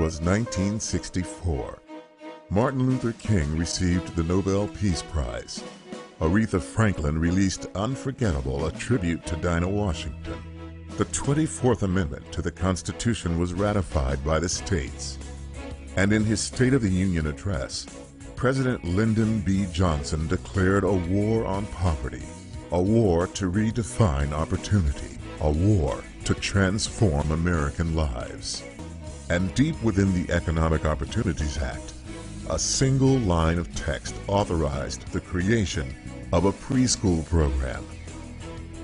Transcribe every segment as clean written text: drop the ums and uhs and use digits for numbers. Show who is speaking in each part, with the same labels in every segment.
Speaker 1: was 1964. Martin Luther King received the Nobel Peace Prize. Aretha Franklin released Unforgettable, a tribute to Dinah Washington. The 24th Amendment to the Constitution was ratified by the states. And in his State of the Union address, President Lyndon B. Johnson declared a war on poverty, a war to redefine opportunity, a war to transform American lives. And deep within the Economic Opportunities Act, a single line of text authorized the creation of a preschool program.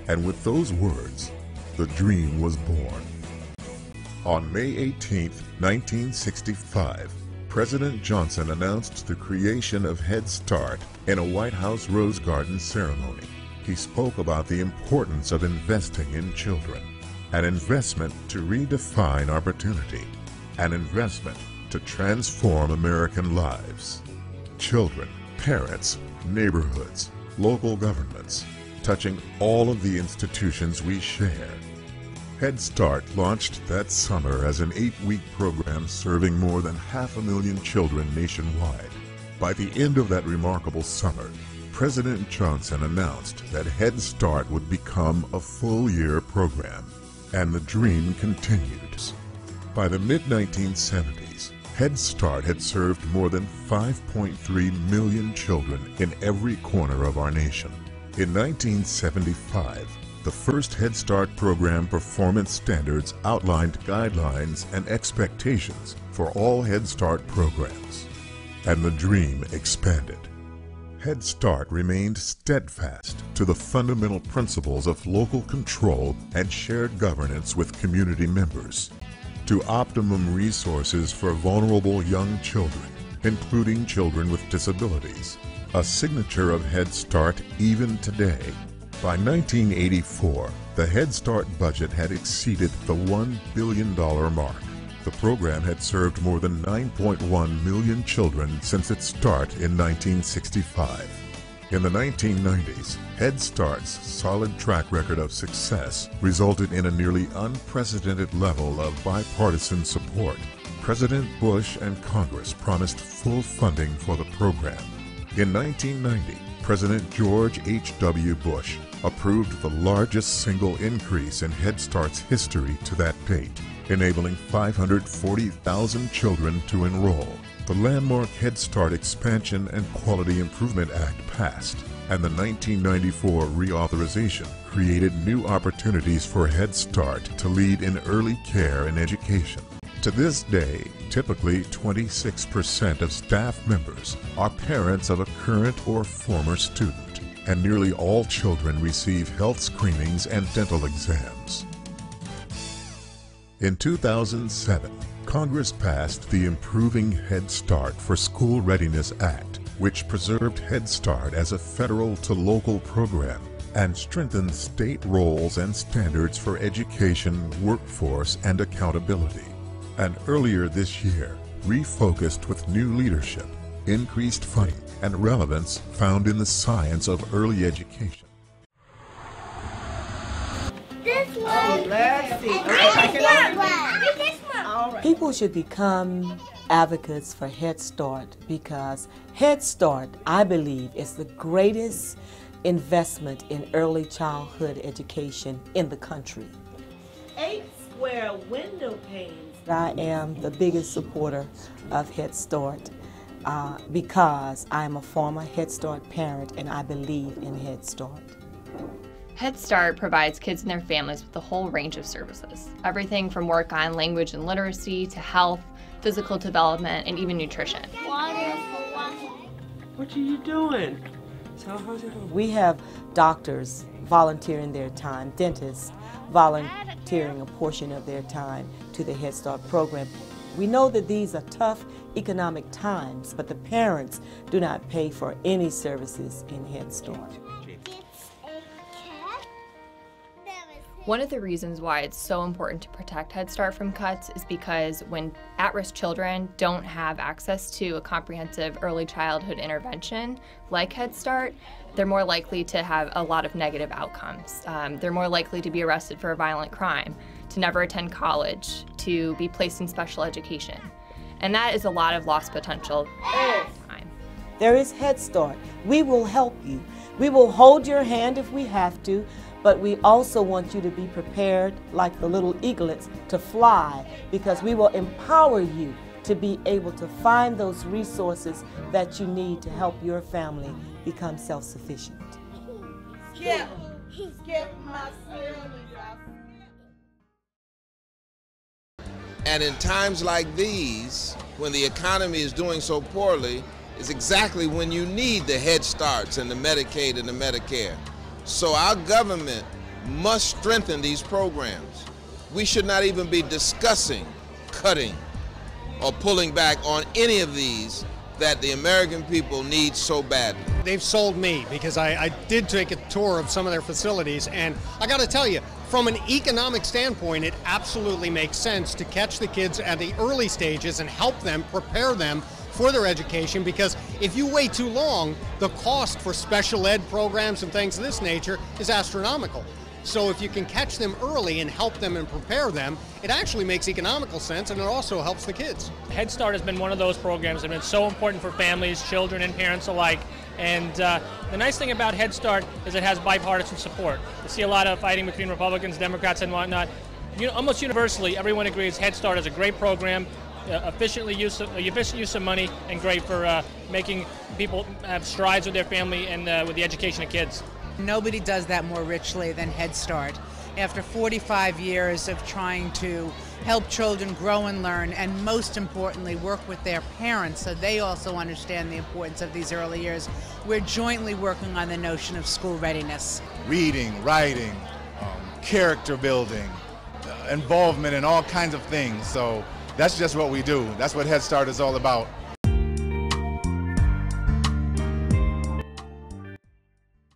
Speaker 1: And with those words, the dream was born. On May 18, 1965, President Johnson announced the creation of Head Start in a White House Rose Garden ceremony. He spoke about the importance of investing in children, an investment to redefine opportunity, an investment to transform American lives. Children, parents, neighborhoods, local governments, touching all of the institutions we share. Head Start launched that summer as an 8-week program serving more than 500,000 children nationwide. By the end of that remarkable summer, President Johnson announced that Head Start would become a full-year program, and the dream continued. By the mid-1970s, Head Start had served more than 5.3 million children in every corner of our nation. In 1975, the first Head Start program performance standards outlined guidelines and expectations for all Head Start programs, and the dream expanded. Head Start remained steadfast to the fundamental principles of local control and shared governance with community members, to optimum resources for vulnerable young children, including children with disabilities, a signature of Head Start even today. By 1984, the Head Start budget had exceeded the $1 billion mark. The program had served more than 9.1 million children since its start in 1965. In the 1990s, Head Start's solid track record of success resulted in a nearly unprecedented level of bipartisan support. President Bush and Congress promised full funding for the program. In 1990, President George H.W. Bush approved the largest single increase in Head Start's history to that date, enabling 540,000 children to enroll. The landmark Head Start Expansion and Quality Improvement Act passed, and the 1994 reauthorization created new opportunities for Head Start to lead in early care and education. To this day, typically 26% of staff members are parents of a current or former student, and nearly all children receive health screenings and dental exams. In 2007, Congress passed the Improving Head Start for School Readiness Act, which preserved Head Start as a federal to local program and strengthened state roles and standards for education, workforce, and accountability. And earlier this year, refocused with new leadership, increased funding, and relevance found in the science of early education.
Speaker 2: This one.
Speaker 3: Let's see.
Speaker 2: This one.
Speaker 3: All right.
Speaker 4: People should become advocates for Head Start because Head Start, I believe, is the greatest investment in early childhood education in the country.
Speaker 3: 8 square window panes.
Speaker 4: I am the biggest supporter of Head Start because I am a former Head Start parent and I believe in Head Start.
Speaker 5: Head Start provides kids and their families with a whole range of services. Everything from work on language and literacy to health, physical development, and even nutrition.
Speaker 3: What are you doing? So how's it going?
Speaker 4: We have doctors volunteering their time, dentists volunteering a portion of their time to the Head Start program. We know that these are tough economic times, but the parents do not pay for any services in Head Start.
Speaker 5: One of the reasons why it's so important to protect Head Start from cuts is because when at-risk children don't have access to a comprehensive early childhood intervention like Head Start, they're more likely to have a lot of negative outcomes. They're more likely to be arrested for a violent crime, to never attend college, to be placed in special education. And that is a lot of lost potential time.
Speaker 4: There is Head Start. We will help you. We will hold your hand if we have to, but we also want you to be prepared like the little eaglets to fly, because we will empower you to be able to find those resources that you need to help your family become self-sufficient.
Speaker 6: And in times like these, when the economy is doing so poorly, is exactly when you need the Head Starts and the Medicaid and the Medicare. So our government must strengthen these programs. We should not even be discussing cutting or pulling back on any of these that the American people need so badly.
Speaker 7: They've sold me, because I did take a tour of some of their facilities, and I got to tell you, from an economic standpoint, it absolutely makes sense to catch the kids at the early stages and help them, prepare them for their education, because if you wait too long, the cost for special ed programs and things of this nature is astronomical. So if you can catch them early and help them and prepare them, it actually makes economical sense, and it also helps the kids.
Speaker 8: Head Start has been one of those programs that have been so important for families, children, and parents alike. And the nice thing about Head Start is it has bipartisan support. You see a lot of fighting between Republicans, Democrats, and whatnot. Almost universally, everyone agrees Head Start is a great program, efficient use of money, and great for making people have strides with their family and with the education of kids.
Speaker 9: Nobody does that more richly than Head Start. After 45 years of trying to help children grow and learn, and most importantly, work with their parents so they also understand the importance of these early years, we're jointly working on the notion of school readiness.
Speaker 10: Reading, writing, character building, involvement in all kinds of things. So that's just what we do. That's what Head Start is all about.